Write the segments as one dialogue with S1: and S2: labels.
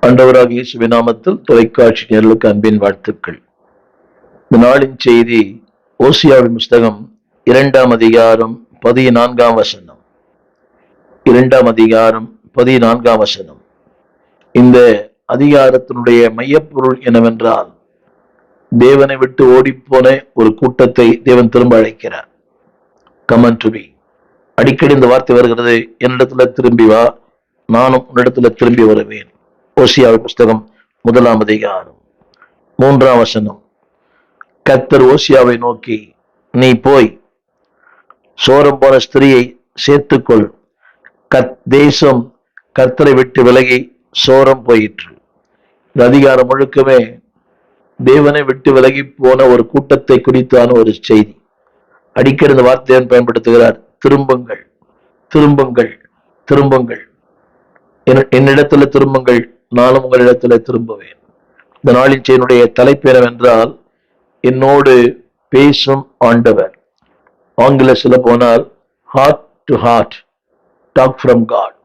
S1: ஆண்டவராகிய இயேசுவின் நாமத்தில் தொலைக்காட்சி நேயர்களுக்கு அன்பின் வாழ்த்துக்கள். இந்த நாளின் செய்தி ஓசியாவின் புஸ்தகம் 2ஆம் அதிகாரம் 14ஆம் வசனம். 2ஆம் அதிகாரம் 14ஆம் வசனம். இந்த அதிகாரத்தினுடைய மையப்பொருள் என்னவென்றால், தேவனை விட்டு ஓடிப்போன ஒரு கூட்டத்தை தேவன் திரும்ப அழைக்கிறார். Come unto me. அடிக்கடி இந்த வார்த்தை வருகிறது, என்னிடத்துல திரும்பி வா, நானும் உன்னிடத்துல திரும்பி வருவேன். ஓசியாவின் புஸ்தகம் 1ஆம் அதிகாரம் 3ஆம் வசனம். கர்த்தர் ஓசியாவை நோக்கி, நீ போய் சோரம் போன ஸ்திரியை சேர்த்துக்கொள். தேசம் கர்த்தரை விட்டு விலகி சோரம் போயிற்று. இந்த அதிகாரம் முழுக்கமே தேவனை விட்டு விலகி போன ஒரு கூட்டத்தை குறித்தான ஒரு செய்தி. அடிக்கடி இந்த வார்த்தையை பயன்படுத்துகிறார், திரும்புங்கள், திரும்புங்கள், திரும்புங்கள், என்னிடத்துல திரும்புங்கள், நானும் உங்களிடத்துல திரும்புவேன். இந்த நாளின் செய்தியுடைய தலைப்பு என்னவென்றால், என்னோடு பேசும் ஆண்டவர். ஆங்கில சொல்ல போனால் heart to heart talk from God.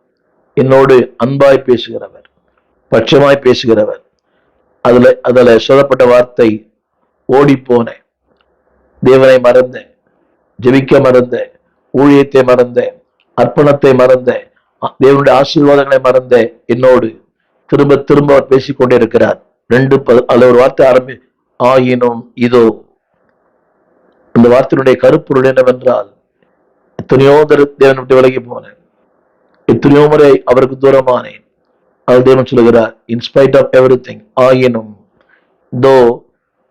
S1: என்னோடு அன்பாய் பேசுகிறவர், பட்சமாய் பேசுகிறவர். அதுல சொல்லப்பட்ட வார்த்தை, ஓடி போன, தேவனை மறந்த, ஜெபிக்க மறந்த, ஊழியத்தை மறந்த, அர்ப்பணத்தை மறந்த, தேவனுடைய ஆசீர்வாதங்களை மறந்த என்னோடு திரும்ப திரும்ப அவர் பேசிக்கொண்டே இருக்கிறார். அதுல ஒரு வார்த்தை ஆயினும் இதோ. இந்த வார்த்தையினுடைய கருப்பொருள் என்னவென்றால், எத்தனையோ தேவன் விட்டு விலகி போனேன், எத்தனையோ முறை அவருக்கு தூரமானேன். அது தேவன் சொல்லுகிறார், இன்ஸ்பைட் ஆஃப் எவ்ரி திங், ஆயினும் தோ,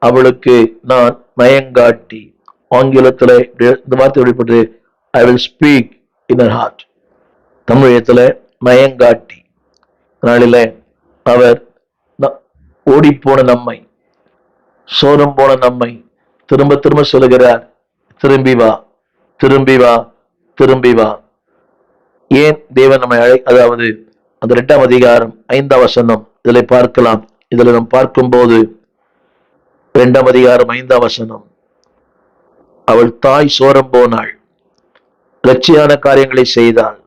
S1: அவளுக்கு நான் மயங்காட்டி. ஆங்கிலத்துல இந்த வார்த்தை வெளிப்பட்டு, I will speak in her heart. தமிழகத்துல மயங்காட்டி. நாளில அவர் ஓடிப்போன நம்மை, சோரம் போன நம்மை திரும்ப திரும்ப சொல்லுகிறார், திரும்பி வா, திரும்பி வா, திரும்பி வா. ஏன் தேவன் நம்மை அதாவது அந்த 2ஆம் அதிகாரம் 5ஆம் வசனம் இதுல பார்க்கலாம். இதுல நாம் பார்க்கும்போது 2ஆம் அதிகாரம் 5ஆம் வசனம், அவள் தாய் சோரம் போனாள், லட்சியான காரியங்களை செய்தாள்,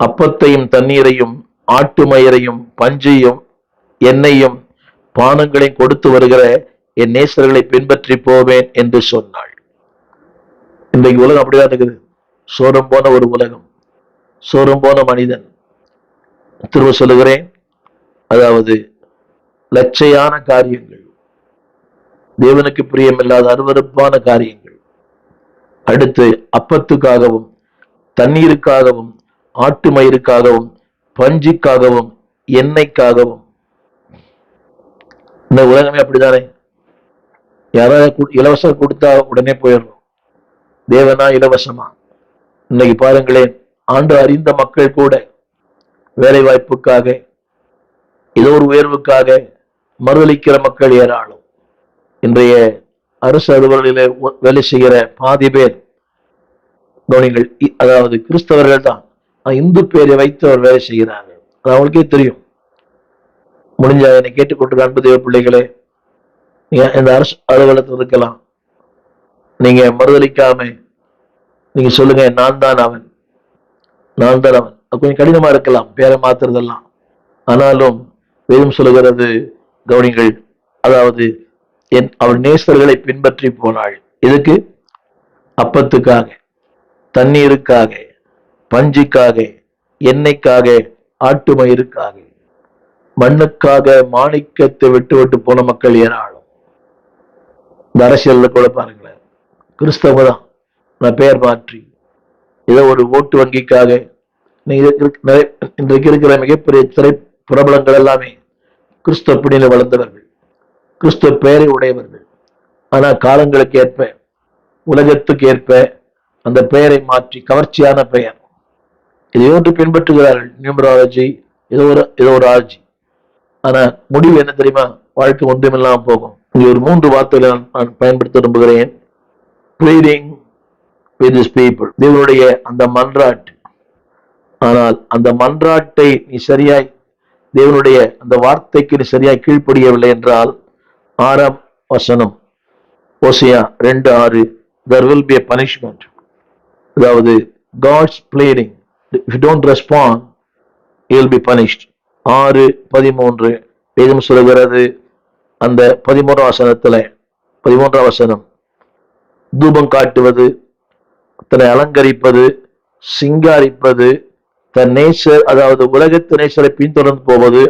S1: அப்பத்தையும் தண்ணீரையும் ஆட்டு மயிரையும் பஞ்சையும் எண்ணெயும் பானங்களையும் கொடுத்து வருகிற என் நேசர்களை பின்பற்றி போவேன் என்று சொன்னாள். இன்றைக்கு உலகம் அப்படிதான் இருக்குது. சோரம் போன ஒரு உலகம், சோரம் போன மனிதன். திரும்ப சொல்லுகிறேன், அதாவது லட்சையான காரியங்கள், தேவனுக்கு பிரியமில்லாத அருவருப்பான காரியங்கள். அடுத்து அப்பத்துக்காகவும் தண்ணீருக்காகவும் ஆட்டு மயிருக்காகவும் பஞ்சுக்காகவும் எண்ணெய்க்காகவும். இந்த உலகமே அப்படித்தானே. யாராவது இலவசம் கொடுத்தா உடனே போயிடணும். தேவனா இலவசமா? இன்னைக்கு பாருங்களேன், ஆண்டு அறிந்த மக்கள் கூட வேலை வாய்ப்புக்காக, ஏதோ ஒரு உயர்வுக்காக மறுதளிக்கிற மக்கள் ஏராளம். இன்றைய அரசு அலுவலர்களிலே வேலை செய்கிற பாதி பேர் கவனிங்கள், அதாவது கிறிஸ்தவர்கள் தான். இந்து பேரை வைத்து அவர் வேலை செய்கிறார்கள். அது அவங்களுக்கே தெரியும். முடிஞ்ச என்னை கேட்டுக்கொண்டு அன்பு தேவ பிள்ளைகளே, நீங்க இந்த அரசு அலுவலகத்தில் இருக்கலாம், நீங்க மறுதளிக்காம நீங்க சொல்லுங்க, நான் தான் அவன், நான் தான் அவன். அது கொஞ்சம் கடினமா இருக்கலாம், பேரை மாத்துறதெல்லாம். ஆனாலும் வேதம் சொல்லுகிறது, கவனிங்கள், அதாவது அவள் நேசர்களை பின்பற்றி போனாள். எதுக்கு? அப்பத்துக்காக, தண்ணீருக்காக, பஞ்சுக்காக, எண்ணெய்க்காக, ஆட்டு மயிருக்காக. மண்ணுக்காக மாணிக்கத்தை விட்டு விட்டு போன மக்கள் ஏராளம். இந்த அரசியல்ல கூட பாருங்களேன், கிறிஸ்தவ தான், நான் பெயர் மாற்றி ஏதோ ஒரு ஓட்டு வங்கிக்காக. இன்றைக்கு இருக்கிற மிகப்பெரிய திரை பிரபலங்கள் எல்லாமே கிறிஸ்தவ பிடியில வளர்ந்தவர்கள், கிறிஸ்தவ பெயரை உடையவர்கள். ஆனா காலங்களுக்கு ஏற்ப, உலகத்துக்கு ஏற்ப அந்த பெயரை மாற்றி கவர்ச்சியான பெயர் இதையோன்று பின்பற்றுகிறார்கள். நியூமராலஜி, ஏதோ ஒரு ஆட்சி. ஆனா முடிவு என்ன தெரியுமா? வாழ்க்கை ஒன்றுமில்லாம போகும். இங்க ஒரு 3 வார்த்தைகளை நான் பயன்படுத்த விரும்புகிறேன். ப்ளீடிங் வித் திஸ் பீப்புள், தேவனுடைய அந்த மன்றாட்டு. ஆனால் அந்த மன்றாட்டை நீ சரியாய், தேவனுடைய அந்த வார்த்தைக்கு நீ சரியாய் கீழ்ப்படியவில்லை என்றால், 6ஆம் வசனம் ஓசியா 2:6, there will be a punishment. அதாவது God's pleading, if you don't respond, you will be punished. 6:13 வேதம் சொல்லுகிறது. அந்த 13ஆம் வசனம், தூபம் காட்டுவது, தன்னை அலங்கரிப்பது, சிங்காரிப்பது, தன் நேசர், அதாவது உலகத்து நேசரை பின்தொடர்ந்து போவது,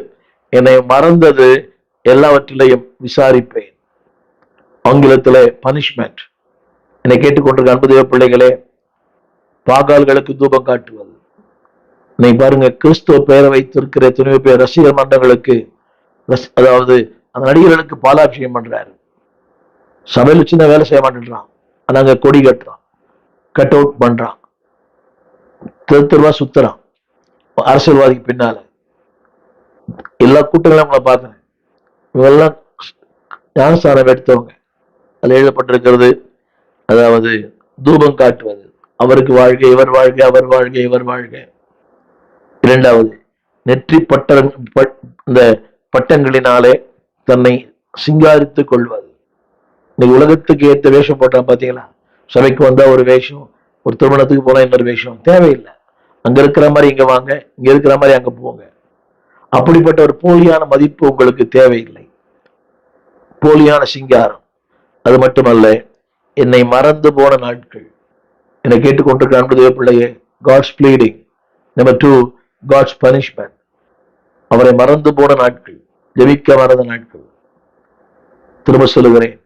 S1: என்னை மறந்தது, எல்லாவற்றிலையும் விசாரிப்பேன். ஆங்கிலத்திலே பனிஷ்மெண்ட். என்னை கேட்டுக்கொண்டிருக்க அன்பு தேவ பிள்ளைகளே, பாகால்களுக்கு தூபம் காட்டுவது. நீ பாருங்க, கிறிஸ்துவ பெயரை வைத்திருக்கிற துணிவு பேர் ரசிகர் மன்றங்களுக்கு, அதாவது அந்த நடிகர்களுக்கு பாலாபிஷேகம் பண்றாரு. சபையில சின்ன வேலை செய்ய மாட்டேன்றான், ஆனா அங்க கொடி கட்டுறான், கட் அவுட் பண்றான், தெருவா சுத்துறான் அரசியல்வாதிக்கு பின்னால. எல்லா கூட்டங்களும் உங்களை பார்த்தேன். இவெல்லாம் ஞானஸ்தானம் எடுத்தவங்க. அதில் எழுதப்பட்டிருக்கிறது, அதாவது தூபம் காட்டுவது, அவருக்கு வாழ்க, இவர் வாழ்க, அவர் வாழ்க, இவர் வாழ்க. இரண்டாவது, நெற்றி இந்த பட்டங்களினாலே தன்னை சிங்காரித்துக் கொள்வது. இன்னைக்கு உலகத்துக்கு ஏற்ற வேஷம் போட்டான் பாத்தீங்களா? சபைக்கு வந்தா ஒரு வேஷம், ஒரு திருமணத்துக்கு போனா இன்னொரு வேஷம். தேவையில்லை. அங்க இருக்கிற மாதிரி இங்க வாங்க, இங்க இருக்கிற மாதிரி அங்க போங்க. அப்படிப்பட்ட ஒரு போலியான மதிப்பு உங்களுக்கு தேவையில்லை. போலியான சிங்காரம். அது மட்டுமல்ல, என்னை மறந்து போன நாட்கள். என்னை கேட்டுக்கொண்டிருக்கிற அன்பு தேவ பிள்ளையே, God's bleeding. Number 2, God's punishment. அவரை மறந்து போன நாட்கள், ஜெபிக்க மறந்த நாட்கள். திரும்ப சொல்லுகிறேன்,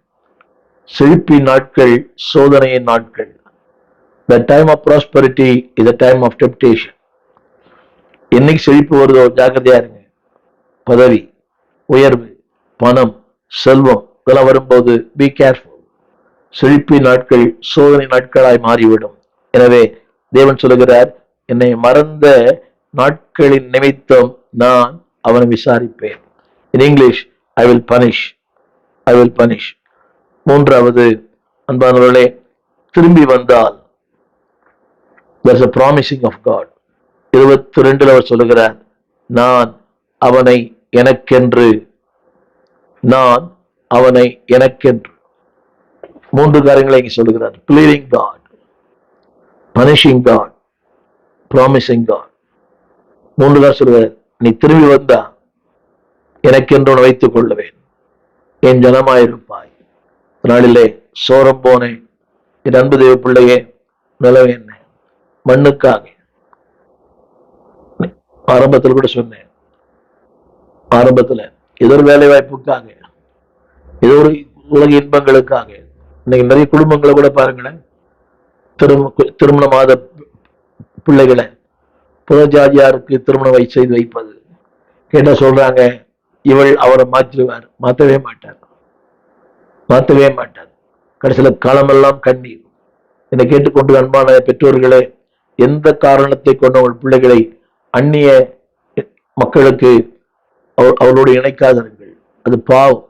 S1: செழிப்பின் நாட்கள் சோதனையின் நாட்கள். The time of prosperity is a time of temptation. என்னைக்கு செழிப்பு வருதோ ஜாக்கிரதையா இருங்க. பதவி, உயர்வு, பணம், செல்வம் இதெல்லாம் வரும்போது பி கேர்ஃபுல். செழிப்பின் நாட்கள் சோதனை நாட்களாய் மாறிவிடும். எனவே தேவன் சொல்லுகிறார், என்னை மறந்த நாட்களின் நிமித்தம் நான் அவனை விசாரிப்பேன். In English, I will punish. I will punish. மூன்றாவது, அன்பானவர்களே, திரும்பி வந்தால் there's a promising of God. 22 அவர் சொல்லுகிறார், நான் அவனை எனக்கென்று. மூன்று காரியங்களை இங்க சொல்லுகிறார். pleading God, punishing God, promising God. மூன்று தான் சொல்லுகிறார். நீ திரும்பி வந்தா எனக்கென்று வைத்துக் கொள்ளுவேன், என் ஜனமாயிருப்பாய். நாளிலே சோரம் போனேன், என் அன்பு தேவ பிள்ளையே, நிலவு என்ன மண்ணுக்காக. ஆரம்பத்தில் கூட சொன்னேன், ஆரம்பத்துல ஏதோ ஒரு வேலை வாய்ப்புக்காக, ஏதோ ஒரு உலக இன்பங்களுக்காக. இன்னைக்கு நிறைய குடும்பங்களை கூட பாருங்களேன், திருமணமாத பிள்ளைகளை புறஜாதியாருக்கு திருமணம் செய்து வைப்பது. கேட்ட சொல்றாங்க, இவள் அவரை மாற்றிடுவார். மாற்றவே மாட்டார். கடைசியில காலமெல்லாம் கண்ணீர். என்னை கேட்டுக்கொண்டு அன்பான பெற்றோர்களே, எந்த காரணத்தை கொண்டு உங்கள் பிள்ளைகளை அந்நிய மக்களுக்கு அவளோடு இணைக்காதீர்கள். அது பாவம்,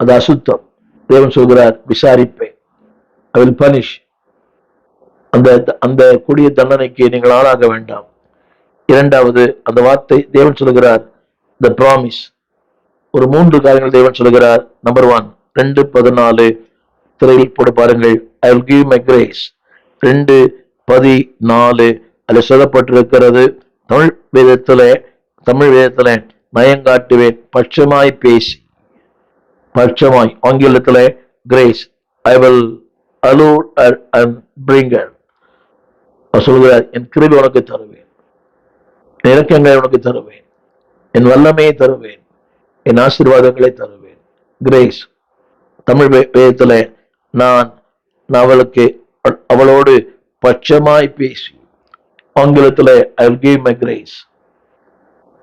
S1: அது அசுத்தம். தேவன் சொல்கிறார், விசாரிப்பேன். I will punish. அந்த கொடிய தண்டனைக்கு நீங்கள் ஆளாக வேண்டாம். இரண்டாவது, அந்த வார்த்தை தேவன் சொல்கிறார், the promise. ஒரு 3 காரியங்கள் தேவன் சொல்கிறார். நம்பர் 1, 2:14 திரையில் போட பாருங்கள். I will give my grace. 2:14 அதில் சொல்லப்பட்டிருக்கிறது. தமிழ் வேதத்துல நயங்காட்டுவேன், பட்சமாய் பேசி. பட்சமாய். ஆங்கிலத்துல grace. I will allude and bring her. சொல்கிறார், என் கிருபை உனக்கு தருவேன், இரக்கங்களை உனக்கு தருவேன், என் வல்லமையை தருவேன், என் ஆசீர்வாதங்களை தருவேன். கிரேஸ். தமிழ் வேதத்துல நான் அவளோடு பட்சமாய் பேசி. ஆங்கிலத்துல I will give my grace.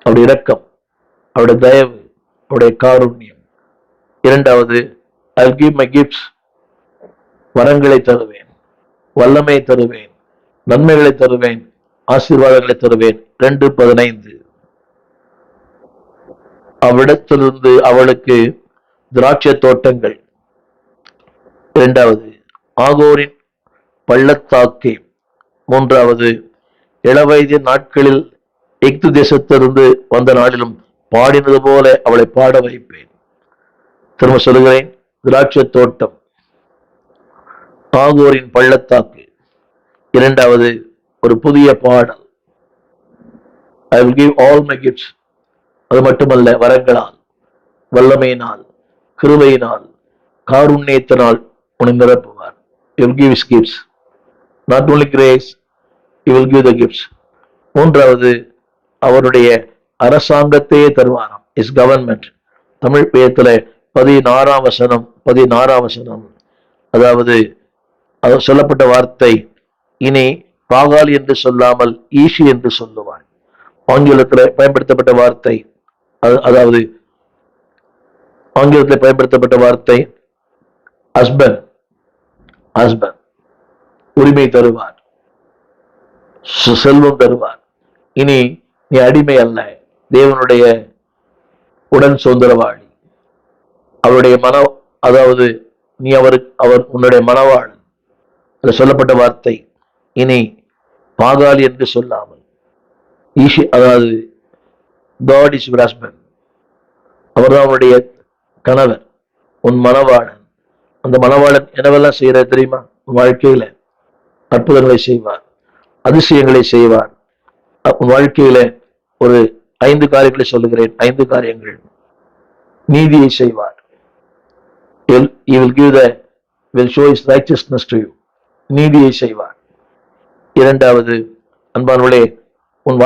S1: அவருடைய இரக்கம், அவருடைய தயவு, அவருடைய காருண்யம். இரண்டாவது, I will give my gifts. வரங்களை தருவேன், வல்லமையை தருவேன், நன்மைகளை தருவேன், ஆசீர்வாதங்களை தருவேன். 2:15 அவ்விடத்திலிருந்து அவளுக்கு திராட்சை தோட்டங்கள். இரண்டாவது, ஆகோரின் பள்ளத்தாக்கே. மூன்றாவது, இளவயது நாட்களில் எகிப்து தேசத்திலிருந்து வந்த நாளிலும் பாடினது போல அவளை பாட வைப்பேன். திரும்ப சொல்லுகிறேன், திராட்சை தோட்டம், ஆகோரின் பள்ளத்தாக்கு. இரண்டாவது, ஒரு புதிய பாடல். I will give all my gifts. அது மட்டுமல்ல, வரங்களால், வல்லமையினால், கிருபையினால், காருண்யத்தினால் உன்னை நிரப்புவார். He will give his gifts. Not only grace, he will give the gifts. மூன்றாவது, அவருடைய அரசாங்கத்தையே தருவாராம். Is government. தமிழ் பேயத்துல 16ஆம் வசனம், அதாவது சொல்லப்பட்ட வார்த்தை, இனி பாகால் என்று சொல்லாமல் ஈஷி என்று சொல்லுவார். ஆங்கிலத்தில் பயன்படுத்தப்பட்ட வார்த்தை, அதாவது ஆங்கிலத்தில் பயன்படுத்தப்பட்ட வார்த்தை ஹஸ்பண்ட். ஹஸ்பண்ட் உரிமை தருவார், செல்வம் தருவார். இனி நீ அடிமை அல்ல, தேவனுடைய உடன் சுதந்திரவாளி. அவருடைய அதாவது நீ அவர் உன்னுடைய மனவாளன். அதில் சொல்லப்பட்ட வார்த்தை, இனி பாகாலி என்று சொல்லாமல் ஈஷி, அதாவது காட் இஸ் யுவர் ஹஸ்பண்ட். அவர்தான் அவனுடைய கணவர், உன் மனவாளன். அந்த மனவாளன் என்னவெல்லாம் செய்யற தெரியுமா? உன் வாழ்க்கையில அற்புதங்களை செய்வார், அதிசயங்களை செய்வார். உன் வாழ்க்கையில ஒரு 5 காரியங்களை சொல்லுகிறேன். 5 காரியங்கள். நீதியை செய்வார். He will show his righteousness to you. நீதியை செய்வார். இரண்டாவது, அன்பானவர்களே, உன்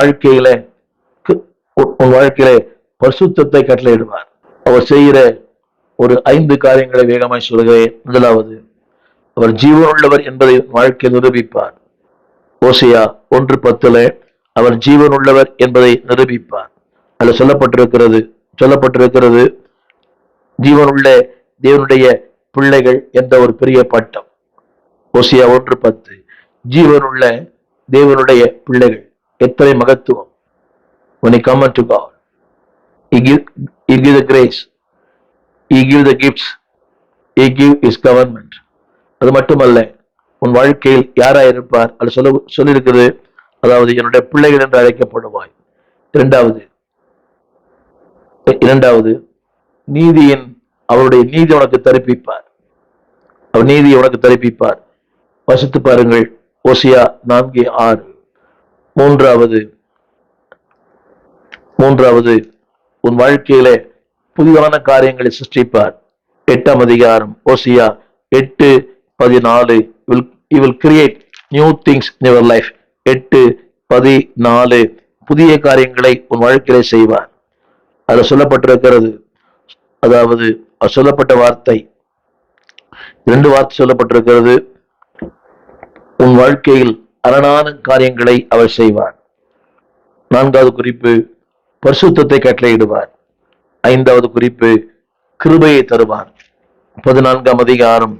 S1: வாழ்க்கையில பரிசுத்தத்தை கட்டளையிடுவார். அவர் செய்கிற ஒரு 5 காரியங்களை வேகமாய் சொல்கிறேன். முதலாவது, அவர் ஜீவனுள்ளவர் என்பதை வாழ்க்கையில் நிரூபிப்பார். ஓசியா 1:10 அவர் ஜீவனுள்ளவர் என்பதை நிரூபிப்பார். அதில் சொல்லப்பட்டிருக்கிறது ஜீவனுள்ள தேவனுடைய பிள்ளைகள் என்ற ஒரு பெரிய பட்டம். ஓசியா 1:10 ஜீவனுள்ள தேவனுடைய பிள்ளைகள். எத்தனை மகத்துவம்! When you come unto God, He give the grace, He give the gifts, He give His government. அது மட்டுமல்ல, உன் வாழ்க்கையில் யாராயிருப்பார்? அது சொல்லியிருக்கிறது, அதாவது என்னுடைய பிள்ளைகள் என்று அழைக்கப்படுவாய். இரண்டாவது, அவருடைய நீதி உனக்கு தரிப்பிப்பார். அவர் நீதியை உனக்கு தரிப்பிப்பார். வசித்து பாருங்கள், ஓசியா 4:6. மூன்றாவது, உன் வாழ்க்கையில புதிதான காரியங்களை சிருஷ்டிப்பார். 8ஆம் அதிகாரம் ஓசியா 8:14. He will create new things in your life. 8:14 புதிய காரியங்களை உன் வாழ்க்கையில செய்வார். அதுல சொல்லப்பட்டிருக்கிறது, அதாவது சொல்லப்பட்ட வார்த்தை 2 வார்த்தை சொல்லப்பட்டிருக்கிறது. உன் வாழ்க்கையில் அரணான காரியங்களை அவர் செய்வார். 4வது குறிப்பு, பரிசுத்தத்தை கட்டளையிடுவார். 5வது குறிப்பு, கிருபையை தருவார். 14ஆம் அதிகாரம்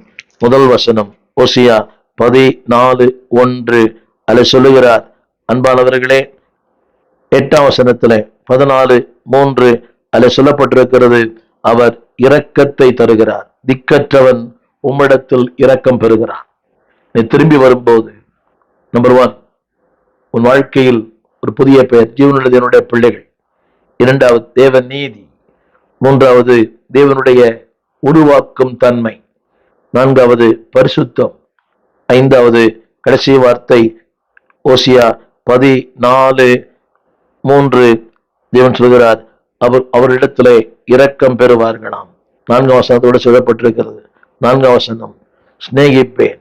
S1: 1 வசனம் ஓசியா 14:1 அதில் சொல்லுகிறார், அன்பானவர்களே, 8ஆம் வசனத்துல 14:3 அதில் சொல்லப்பட்டிருக்கிறது, அவர் இரக்கத்தை தருகிறார். திக்கற்றவன் உம்மிடத்தில் இரக்கம் பெறுகிறான். நீ திரும்பி வரும்போது, நம்பர் 1, உன் வாழ்க்கையில் ஒரு புதிய பெயர், ஜீவனுள்ள தேவனுடைய பிள்ளைகள். 2வது, தேவ நீதி. 3வது, தேவனுடைய உருவாக்கும் தன்மை. 4வது, பரிசுத்தம். 5வது, கடைசி வார்த்தை ஓசியா 14:3 தேவன் சொல்கிறார், அவரிடத்திலே இரக்கம் பெறுவார்களாம். 4ஆம் வசனத்தோடு சொல்லப்பட்டிருக்கிறது. 4ஆம் வசனம், சிநேகிப்பேன்,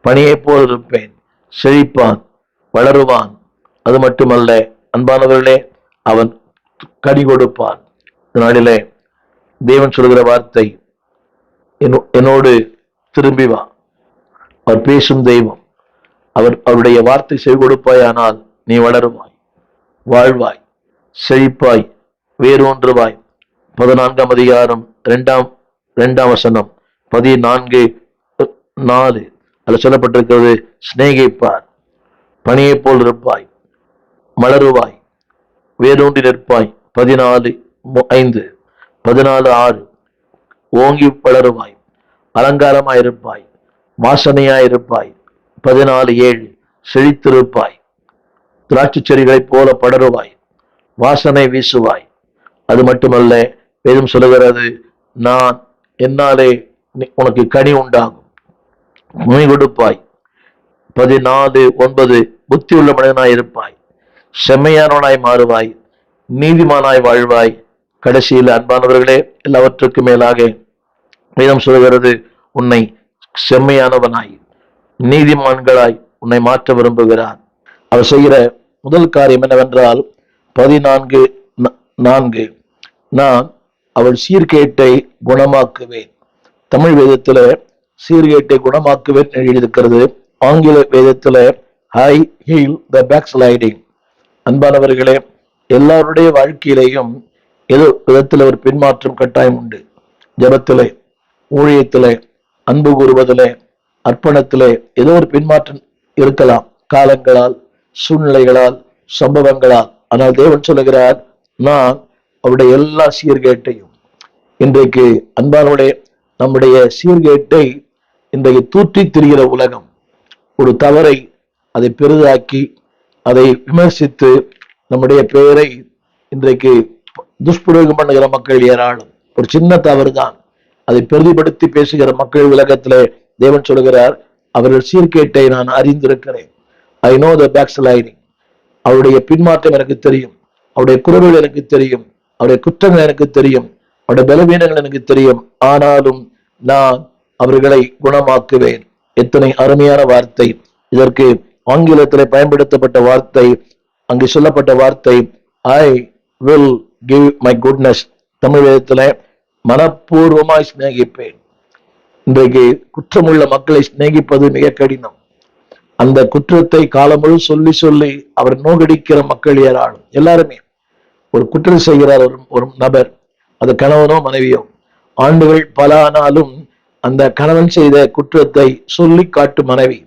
S1: பணியை போல் இருப்பேன், செழிப்பான், வளருவான். அது மட்டுமல்ல, அன்பானவர்களே, அவன் கனி கொடுப்பான். நாளிலே தேவன் சொல்கிற வார்த்தை, என்னோடு திரும்பி வா. அவர் பேசும் தெய்வம். அவருடைய வார்த்தை செவி கொடுப்பாயானால் நீ வளருவாய், வாழ்வாய், செழிப்பாய், வேறொன்றுவாய். 14ஆம் அதிகாரம் 2ஆம் வசனம் 14:4 அதில் சொல்லப்பட்டிருக்கிறது, சிநேகிப்பார், பணியை போல் இருப்பாய், மலருவாய், வேரூன்றி நிற்பாய். 14:5 14:6 ஓங்கி வளருவாய், அலங்காரமாயிருப்பாய், வாசனையாயிருப்பாய். 14:7 செழித்திருப்பாய், திராட்சை செடிகளைப் போல படருவாய், வாசனை வீசுவாய். அது மட்டுமல்ல, வேதம் சொல்லுகிறது, நான் என்னாலே உனக்கு கனி உண்டாகும், நோய் கொடுப்பாய். 14:9 புத்தி உள்ள மனிதனாய் இருப்பாய், செம்மையானவனாய் மாறுவாய், நீதிமானாய் வாழ்வாய். கடைசியில் அன்பானவர்களே, எல்லாவற்றுக்கும் மேலாக வேதம் சொல்கிறது, உன்னை செம்மையானவனாய் நீதிமான்களாய் உன்னை மாற்ற விரும்புகிறார். அவர் செய்கிற முதல் காரியம் என்னவென்றால் 14:4, நான் அவள் சீர்கேட்டை குணமாக்குவேன். தமிழ் வேதத்துல சீர்கேட்டை குணமாக்குவேன் எழுதியிருக்கிறது. ஆங்கில வேதத்துல ஐ ஹீல் த பேக்ஸ்லைடிங். அன்பானவர்களே, எல்லாருடைய வாழ்க்கையிலையும் ஏதோ விதத்துல ஒரு பின்மாற்றம் கட்டாயம் உண்டு. ஜபத்திலே, ஊழியத்திலே, அன்பு கூறுவதிலே, அர்ப்பணத்திலே ஏதோ ஒரு பின்மாற்றம் இருக்கலாம், காலங்களால், சூழ்நிலைகளால், சம்பவங்களால். ஆனால் தேவன் சொல்லுகிறார், நான் அவருடைய எல்லா சீர்கேட்டையும், இன்றைக்கு அன்பானோடைய நம்முடைய சீர்கேட்டை இன்றைக்கு தூற்றி திரிகிற உலகம் ஒரு தவறை அதை பெரிதாக்கி அதை விமர்சித்து நம்முடைய பெயரை இன்றைக்கு துஷ்பிரயோகம் பண்ணுகிற மக்கள் ஏராளம். ஒரு சின்ன தவறு தான் அதை பெரிதிப்படுத்தி பேசுகிற மக்கள் உலகத்திலே தேவன் சொல்கிறார், அவர்கள் சீர்கேட்டை நான் அறிந்திருக்கிறேன். I know the backsliding. அவருடைய பின்மாற்றம் எனக்கு தெரியும், அவருடைய குறைவுகள் எனக்கு தெரியும், அவருடைய குற்றங்கள் எனக்கு தெரியும், அவருடைய பலவீனங்கள் எனக்கு தெரியும். ஆனாலும் நான் அவர்களை குணமாக்குவேன். எத்தனை அருமையான வார்த்தை! இதற்கு ஆங்கிலத்திலே பயன்படுத்தப்பட்ட வார்த்தை, அங்கு சொல்லப்பட்ட வார்த்தை I will give my goodness. Tamil வேதத்திலே மனப்பூர்வமாய் சிநேகிப்பேன். இன்றைக்கு குற்றமுள்ள மக்களை சிநேகிப்பது மிக கடினம். அந்த குற்றத்தை காலமுழு சொல்லி சொல்லி அவர் நோகடிக்கிற மக்கள் ஏராளம். எல்லாருமே ஒரு குற்றம் செய்கிறார் ஒரு நபர், அது கணவனோ மனைவியோ, ஆண்டுகள் பல ஆனாலும் அந்த கணவன் செய்த குற்றத்தை சொல்லி காட்டும் மனைவி,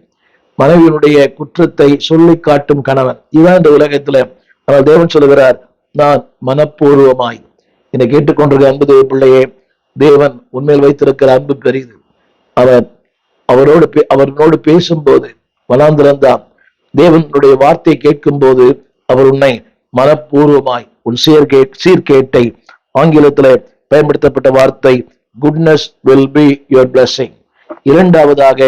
S1: மனைவியினுடைய குற்றத்தை சொல்லி காட்டும் கணவன். இதுதான் இந்த உலகத்துல. ஆனால் தேவன் சொல்லுகிறார், நான் மனப்பூர்வமாய். என்னை கேட்டுக்கொண்டிருக்க அன்பு தேவ பிள்ளையே, தேவன் உண்மையில் வைத்திருக்கிற அன்பு பெரிது. அவரோடு பேசும்போது வனாந்திரந்தான், தேவனுடைய வார்த்தை கேட்கும் போது அவர் உன்னை மனப்பூர்வமாய் உன் சீர்கேட்டை, ஆங்கிலத்தில் பயன்படுத்தப்பட்ட வார்த்தை goodness will be your blessing. இரண்டாவதாக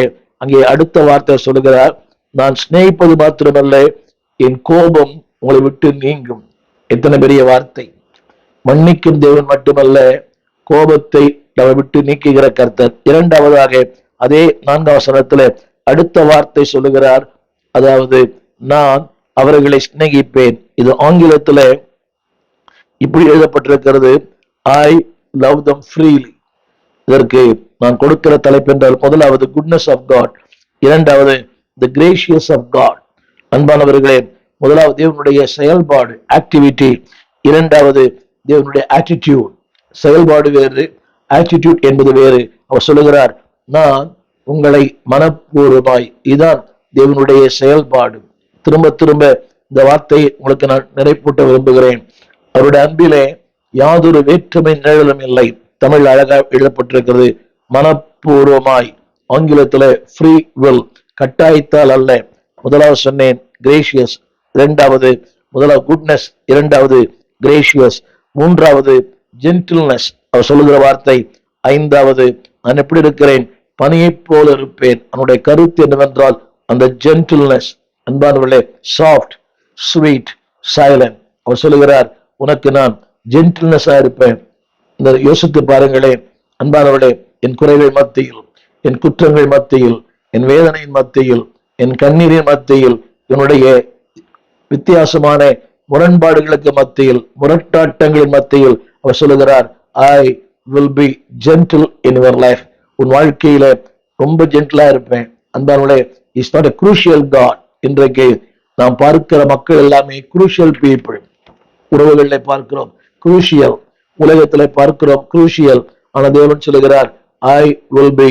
S1: அங்கே அடுத்த வார்த்தை சொல்லுகிறார், நான் சிநேகிப்பது மாத்திரமல்ல, என் கோபம் உங்களை விட்டு நீங்கும். எத்தனை பெரிய வார்த்தை! மன்னிக்கும் தேவன் மட்டுமல்ல, கோபத்தை நம்ம விட்டு நீக்குகிற கர்த்தர். இரண்டாவதாக அதே 4ஆம் வசனத்துல அடுத்த வார்த்தை சொல்லுகிறார், அதாவது நான் அவர்களை சிநேகிப்பேன். இது ஆங்கிலத்துல இப்படி எழுதப்பட்டிருக்கிறது, ஐ லவ் தம் ஃப்ரீலி. இதற்கு நான் கொடுக்கிற தலைப்பு என்றால், முதலாவது குட்னஸ் ஆஃப் காட், இரண்டாவது தி கிரேசியஸ் ஆஃப் காட். அன்பானவர்களே, முதலாவது தேவனுடைய செயல்பாடு, ஆக்டிவிட்டி. இரண்டாவது தேவனுடைய ஆட்டிடியூட். செயல்பாடு வேறு, ஆட்டிடியூட் என்பது வேறு. அவர் சொல்லுகிறார், நான் உங்களை மனப்பூர்வமாய். இதுதான் தேவனுடைய செயல்பாடு. திரும்ப திரும்ப இந்த வார்த்தையை உங்களுக்கு நான் நினைப்பூட்ட விரும்புகிறேன். அவருடைய அன்பிலே யாதொரு வேற்றுமை நிழலும் இல்லை. தமிழ் அழகாக எழுதப்பட்டிருக்கிறது, மனப்பூர்வமாய். ஆங்கிலத்துல ஃப்ரீ வில், கட்டாயத்தால் அல்ல. முதலாவது சொன்னேன் கிரேசியஸ், இரண்டாவது முதலாவது குட்னஸ், இரண்டாவது கிரேசியஸ், மூன்றாவது ஜென்டில்னஸ். அவர் சொல்லுகிற வார்த்தை ஐந்தாவது, நான் எப்படி இருக்கிறேன், பனியை போல இருப்பேன். அவனுடைய கருத்து என்னவென்றால் அந்த ஜென்டில்னஸ். அன்பானவர்களே, சாஃப்ட், ஸ்வீட், சைலண்ட். அவர் சொல்லுகிறார், உனக்கு நான் ஜென்டில்னஸா இருப்பேன். இந்த யோசித்து பாருங்களேன் அன்பானவர்களே, என் குறைகள் மத்தியில், என் குற்றங்கள் மத்தியில், என் வேதனையின் மத்தியில், என் கண்ணீரின் மத்தியில், என்னுடைய வித்தியாசமான முரண்பாடுகளுக்கு மத்தியில், முரட்டாட்டங்களின் மத்தியில் அவர் சொல்லுகிறார், I will be gentle in your life. உன் வாழ்க்கையில ரொம்ப ஜென்டிலா இருப்பேன். அன்பானவர்களே, is not a crucial God. இன்றைக்கு நாம் பார்க்கிற மக்கள் எல்லாமே குரூஷியல் பீப்புள். உறவுகளை பார்க்கிறோம் குரூஷியல், உலகத்துல பார்க்கிறோம் குரூஷியல். ஆனால் தேவன் சொல்லுகிறார், I will be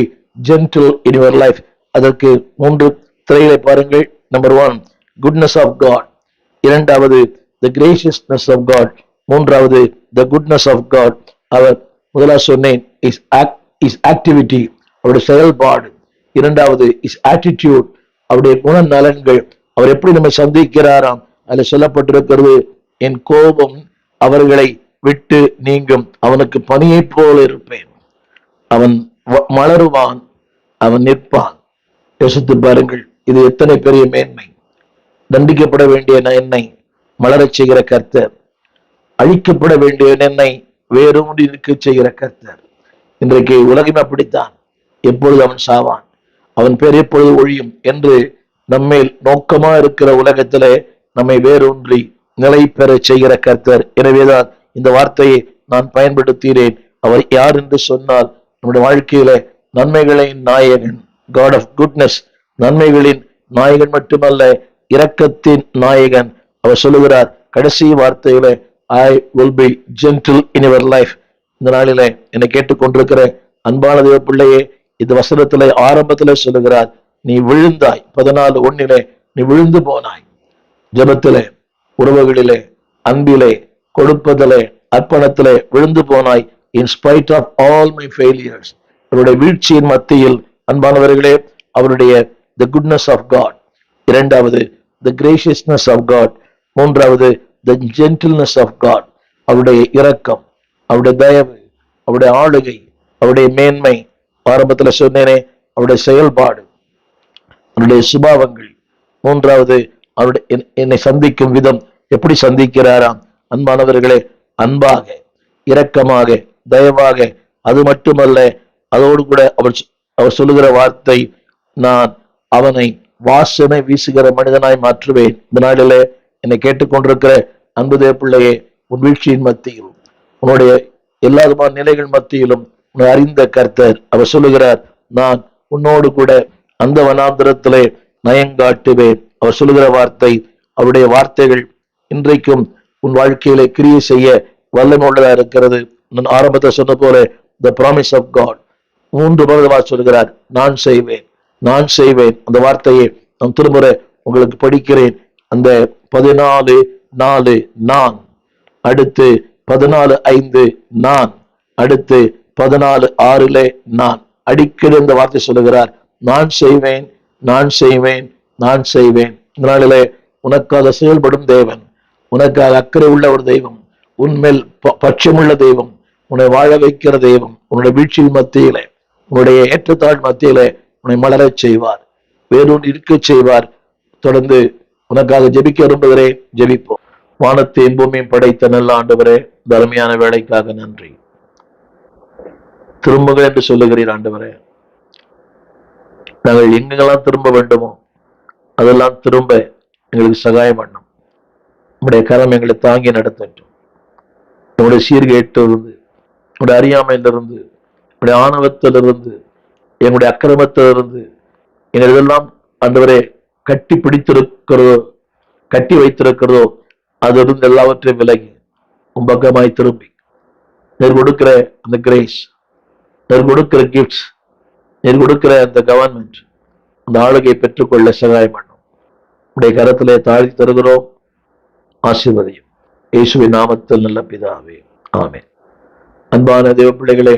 S1: gentle in your life. அதற்கு 3 திரைகளை பாருங்கள். நம்பர் 1 குட்னஸ் ஆஃப் காட், இரண்டாவது தி கிரேசியஸ்னஸ் ஆஃப் காட், மூன்றாவது தி குட்னஸ் ஆஃப் காட். அவர் முதலாவது சொன்னேன் இஸ் ஆக்டிவிட்டி, அவருடைய செயல்பாடு. இரண்டாவது இஸ் ஆட்டிடியூட், அவருடைய குணநலன்கள். அவர் எப்படி நம்ம சந்திக்கிறாராம், அதில் சொல்லப்பட்டிருக்கிறது, என் கோபம் அவர்களை விட்டு நீங்கும். அவனுக்கு பனியை போல இருப்பேன். அவன் மலருவான், அவன் நிற்பான். யோசித்து பாருங்கள், இது எத்தனை பெரிய மேன்மை! தண்டிக்கப்பட வேண்டிய என்னை மலரச் செய்கிற கர்த்தர், அழிக்கப்பட வேண்டிய என்னை வேரூன்றி நிற்க செய்கிற கர்த்தர். இன்றைக்கு உலகம் அப்படித்தான். எப்பொழுது அவன் சாவான், அவன் பேர் எப்பொழுது ஒழியும் என்று நம்மேல் நோக்கமா இருக்கிற உலகத்திலே நம்மை வேரூன்றி நிலை பெற செய்கிற கர்த்தர். எனவேதான் இந்த வார்த்தையை நான் பயன்படுத்தினேன். அவர் யார் என்று சொன்னால், நம்முடைய வாழ்க்கையில நன்மைகளின் நாயகன், காட் ஆஃப் குட்னஸ், நன்மைகளின் நாயகன் மட்டுமல்ல, இரக்கத்தின் நாயகன். அவர் சொல்லுகிறார் கடைசி வார்த்தையில, ஐ will be gentle in your life. இந்த நாளில என்னை கேட்டுக்கொண்டிருக்கிற அன்பான தேவ பிள்ளையே, இந்த வசனத்திலே ஆரம்பத்திலே சொல்லுகிறார், நீ விழுந்தாய். 14:1 நீ விழுந்து போனாய். ஜெபத்திலே, உறவுகளிலே, அன்பிலே, கொடுப்பதிலே, அர்ப்பணத்திலே விழுந்து போனாய். In spite of all my failures. அவருடைய வீழ்ச்சியின் மத்தியில் அன்பானவர்களே, அவருடைய the goodness of God, இரண்டாவது the graciousness of God, மூன்றாவது the gentleness of God, அவருடைய இரக்கம், அவருடைய தயவு, அவருடைய ஆளுகை, அவருடைய மேன்மை. ஆரம்பத்தில் சொன்னேனே, அவருடைய செயல்பாடு, அவருடைய சுபாவங்கள். மூன்றாவது அவருடைய என்னை சந்திக்கும் விதம். எப்படி சந்திக்கிறாராம் அன்பானவர்களே? அன்பாக, இரக்கமாக, தயவாக. அது மட்டுமல்ல, அதோடு கூட அவர் சொல்லுகிற வார்த்தை, நான் அவனை வாசனை வீசுகிற மனிதனாய் மாற்றுவேன். இந்த நாளிலே என்னை கேட்டுக்கொண்டிருக்கிற அன்பு தேவ பிள்ளையே, உன் வீழ்ச்சியின் மத்தியில், உன்னுடைய எல்லா விதமான நிலைகள் மத்தியிலும் உன்னை அறிந்த கர்த்தர் அவர் சொல்லுகிறார், நான் உன்னோடு கூட அந்த வனாந்திரத்திலே நயங்காட்டுவேன். அவர் சொல்லுகிற வார்த்தை, அவருடைய வார்த்தைகள் இன்றைக்கும் உன் வாழ்க்கையிலே கிரியை செய்ய வல்லமை உள்ளதா இருக்கிறது. நான் ஆரம்பத்தை சொன்ன போல, the promise of God, 3 முறை சொல்கிறார், நான் செய்வேன், நான் செய்வேன். அந்த வார்த்தையை நான் திரும்ப உங்களுக்கு படிக்கிறேன். அந்த 14:4 நான், அடுத்து 14:5 நான், அடுத்து 14:6 நான். அடிக்கடி இந்த வார்த்தை சொல்லுகிறார், நான் செய்வேன், நான் செய்வேன், நான் செய்வேன். இதனாலே உனக்காக செயல்படும் தேவன், உனக்காக அக்கறை உள்ள ஒரு தெய்வம், உன்மேல் பட்சமுள்ள தெய்வம், உன்னை வாழ வைக்கிற தெய்வம். உன்னுடைய வீழ்ச்சியின் மத்தியிலே, உன்னுடைய ஏற்றத்தாழ் மத்தியிலே உன்னை மலரச் செய்வார், வேறொன்று இருக்க செய்வார். தொடர்ந்து உனக்காக ஜெபிக்க விரும்புகிறேன். ஜெபிப்போம். வானத்தையும் பூமியும் படைத்த நல்ல ஆண்டவரே, தர்மையான வேலைக்காக நன்றி. திரும்புக என்று சொல்லுகிறீர் ஆண்டவரே. நாங்கள் எங்கெல்லாம் திரும்ப வேண்டுமோ அதெல்லாம் திரும்ப எங்களுக்கு சகாயம் பண்ணும். உங்களுடைய கரம் எங்களை தாங்கி நடத்தட்டும். உங்களுடைய சீர்கேட்டிலிருந்து, உங்களுடைய அறியாமையிலிருந்து, உங்களுடைய ஆணவத்திலிருந்து, எங்களுடைய அக்கிரமத்திலிருந்து, எங்கள் இதெல்லாம் ஆண்டவரே கட்டி பிடித்திருக்கிறதோ, கட்டி வைத்திருக்கிறதோ, அதிலிருந்து எல்லாவற்றையும் விலகி உன் பக்கமாய் திரும்பி நீர் கொடுக்கிற அந்த கிரேஸ், நீர் கொடுக்கிற கிஃப்ட்ஸ், நீர் கொடுக்கிற அந்த கவர்மெண்ட், அந்த ஆளுகை பெற்றுக்கொள்ள சகாயம் பண்ணும். உடைய கரத்திலே தாழ்த்தி தருகிறோம். ஆசீர்வதியும். இயேசுவின் நாமத்தில் நல்ல பிதாவே, ஆமென். அன்பான தேவ பிள்ளைகளே,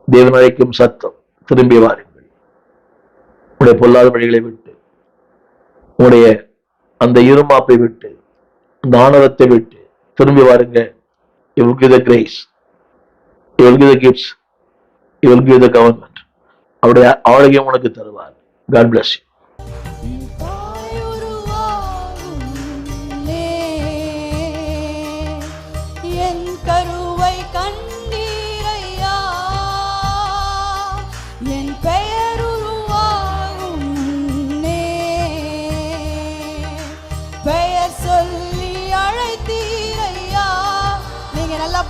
S1: தேவன் அழைக்கும் சத்தம், திரும்பி வாருங்கள். உடைய பொல்லாத வழிகளை விட்டு, உடைய அந்த இருமாப்பை விட்டு, அந்த ஆணவத்தை விட்டு திரும்பி வாருங்க. You will give the grace, you will give the gifts, you will give the government. அவருடைய ஆளுகையும் உனக்கு தருவார். God bless you.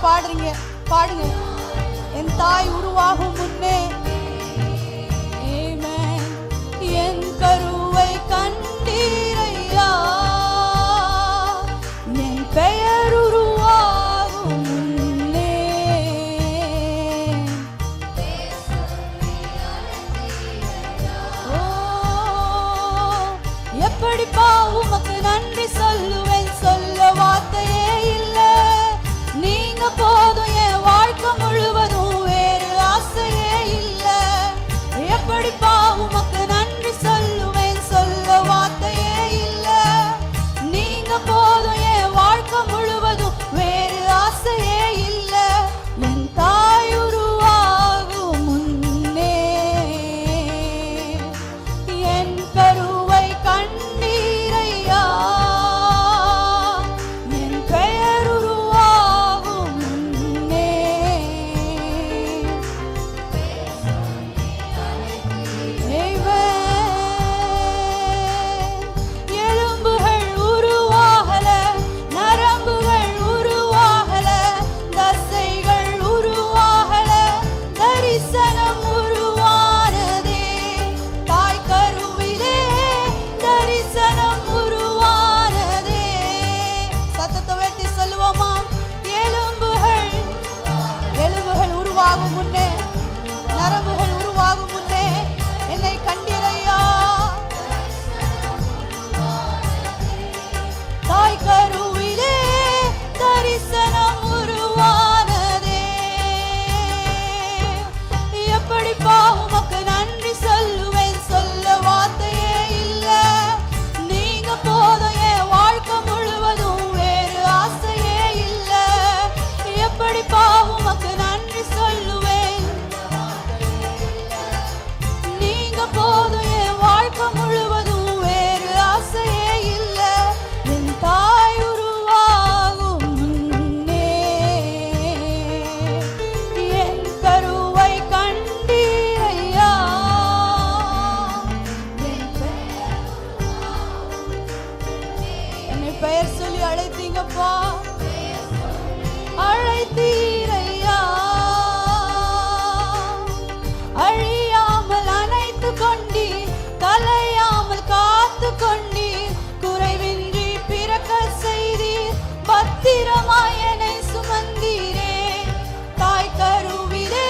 S2: பாடுறீங்க, பாடுங்க. என் தாய் உருவாகும் முன்னே, என் கருவை கண்டீரையா, என் பெயர் உருவாகும் முன்னே. எப்படிப்பா உமக்கு நன்றி சொல்லுவேன், சொல்ல வார்த்தையே இல்லை. நீங்க போதும், என் வாழ்க்கை முழுவதும் வேறு ஆசையே இல்லை. எப்படிப்பா உமக்கு நன்றி சொல்லுவேன், எப்படிப்பா உமக்கு நன்றி சொல்லுவேன். நீங்க போதும் என் வாழ்க்கை முழுவதும், வேறு ஆசையே இல்ல. என் தாய் உருவாகும் முன்னே என் கருவை கண்டீரையா. என்னை பெயர் சொல்லி அழைத்தீங்கப்பா, அழைத்தீரையா. அழியாமல் அணைத்து கொண்டீர், கலையாமல் காத்து கொண்டீர், குறைவின்றி பிறக்க செய்தீர், பத்திரமாய் என்னை சுமந்தீரே. தாய் கருவிலே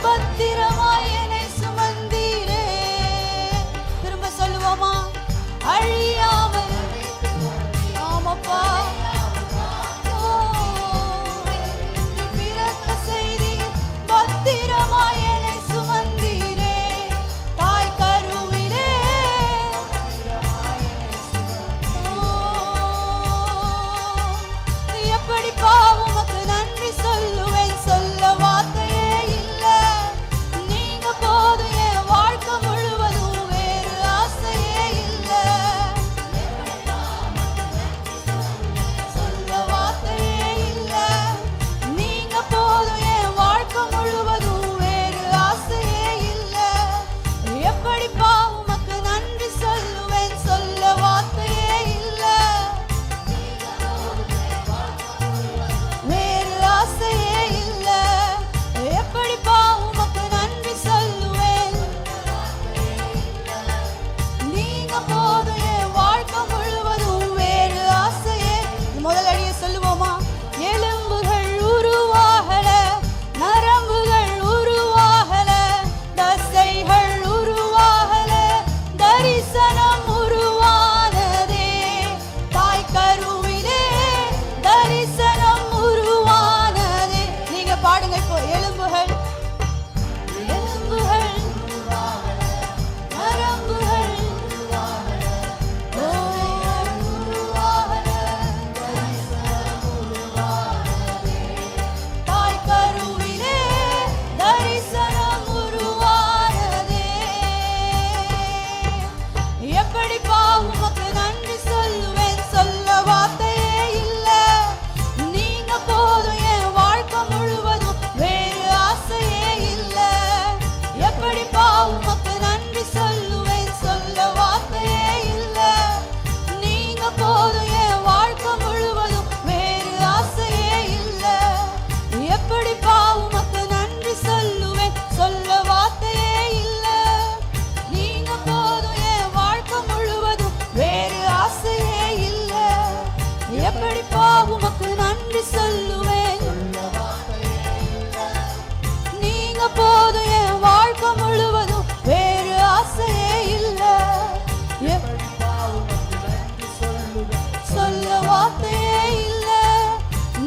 S2: பத்திரமாய் என்னை சுமந்தீரே. திரும்ப சொல்லுவோமா? அழியாமல், ஆமாப்பா, பிறக்க செய்தீர், பத்திரமாய் என்னை சுமந்தீரே. தாய் கருவிலே எப்படிப்பா உமக்கு நன்றி சொல்லுவேன், சொல்ல வார்த்தையே இல்ல. நீங்க போதும் என் வாழ்க்கை முழுவதும், வேறு ஆசையே இல்ல. சொல்ல வார்த்தையே இல்ல. நீங்க போதும் என் வாழ்க்கை முழுவதும், வேறு ஆசையே இல்ல. எப்படிப்பா உமக்கு நன்றி சொல்லுவேன், சொல்ல வார்த்தையே இல்ல. வேறு ஆசையே இல்ல. எப்படிப்பா உமக்கு நன்றி சொல்லுவேன். நீங்க போதும் என் வாழ்க்கை முழுவதும், வேறு ஆசையே. முதல் அடியை சொல்லுவோமா? எலும்புகள் உருவாகல, நரம்புகள் உருவாகல, தசைகள் உருவாகல, தரிசனம் உருவானதே. தாய் கருவிலே தரிசனம் உருவானதே. நீங்க பாடுங்க இப்போ. எலும்புகள், எலும்புகள், நரம்புகள் தாய் கருவிலே தரிசனம் உருவானதே. எப்படிப்பா உமக்கு நன்றி சொல்லுவேன், சொல்ல வார்த்தையே இல்ல. நீங்க போதும் என் வாழ்க்கை முழுவதும், வேறு ஆசையே இல்ல. எப்படிப்பா உமக்கு நன்றி சொல்லுவேன், சொல்ல வார்த்தையே இல்ல. நீங்க போதும் என் வாழ்க்கை முழுவதும், வேறு ஆசையே இல்ல. எப்படிப்பா உமக்கு நன்றி சொல்லுவேன், சொல்ல வார்த்தையே இல்ல. நீங்க போதும் என் வாழ்க்கை முழுவதும், வேறு ஆசையே இல்ல. எப்படிப்பா உமக்கு நன்றி சொல்லுவேன். நீங்க போதும் என் வாழ்க்கை முழுவதும், வேறு ஆசையே இல்ல. எப்படிப்பா உமக்கு நன்றி சொல்லுவேன், சொல்ல வார்த்தையே இல்ல.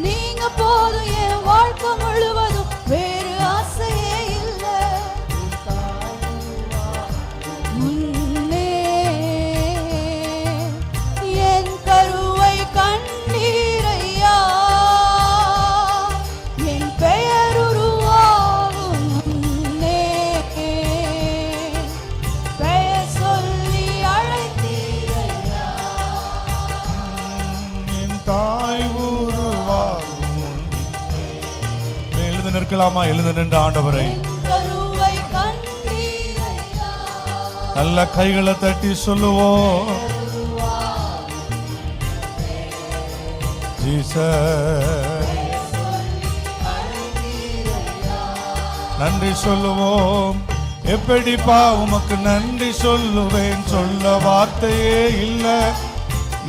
S2: நீங்க போதும் என் வாழ்க்கை முழுவதும், வேறு ஆசையே இல்ல. முன்னே என் கருவை கண்டீரையா. என் பெயர் உருவாகும் முன்னே பெயர் சொல்லி அழைத்தீரையா.
S3: என் தாய் உருவாகும் முன்னே. எழுந்து நிற்கலாமா? எழுந்து நின்ற ஆண்டவரை
S2: என் கருவை கண்டீரையா.
S3: நல்ல கைகளை தட்டி சொல்லுவோம். ஜீசஸ் நன்றி சொல்லுவோம். எப்படிப்பா உமக்கு நன்றி சொல்லுவேன், சொல்ல வார்த்தையே இல்ல.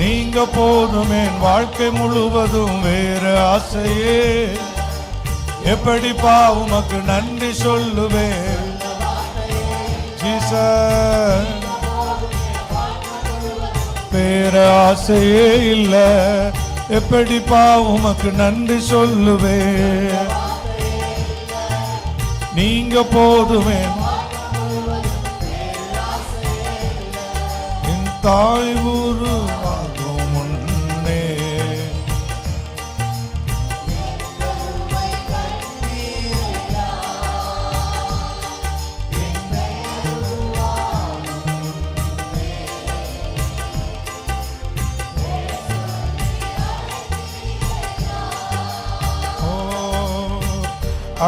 S3: நீங்க போதும் என் வாழ்க்கை முழுவதும், வேறு ஆசையே. எப்படிப்பா உமக்கு நன்றி சொல்லுவேன். ஜீசஸ் வேறு ஆசையே இல்ல. எப்படிப்பா உமக்கு நன்றி சொல்லுவேன். நீங்க போதுமே என் தாய் உருவாகும் முன்னே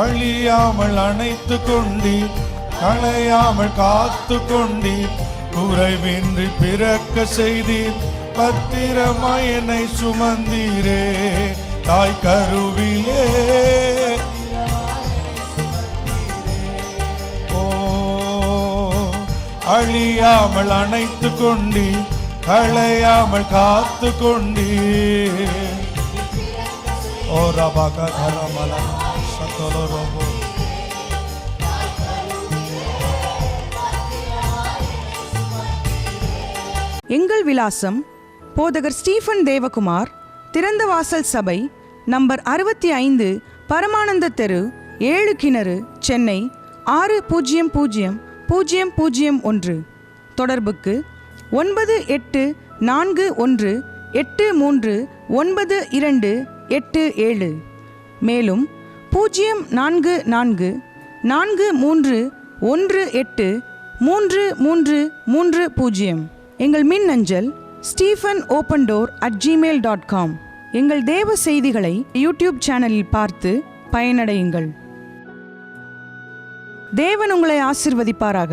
S3: அழியாமல் அணைத்து கொண்டீர், களையாமல் காத்து கொண்டீர், குறைவின்றி பிறக்க செய்தீர், பத்திரமாய் என்னை சுமந்தீரே. தாய் கருவிலே ஓ அழியாமல் அணைத்து கொண்டீர், களையாமல் காத்து கொண்டீர். ஓ ரபாக தரமல சத்தலரோபோ
S4: எங்கள் விலாசம் போதகர் ஸ்டீஃபன் தேவகுமார், திறந்த வாசல் சபை, நம்பர் 65, பரமானந்த தெரு, 7 கிணறு, சென்னை 600001. தொடர்புக்கு 9841839287. மேலும் 0443183330. எங்கள் மின்னஞ்சல் stephenopendor@gmail.com. எங்கள் தேவ செய்திகளை யூடியூப் சேனலில் பார்த்து பயனடையுங்கள். தேவன் உங்களை ஆசிர்வதிப்பாராக.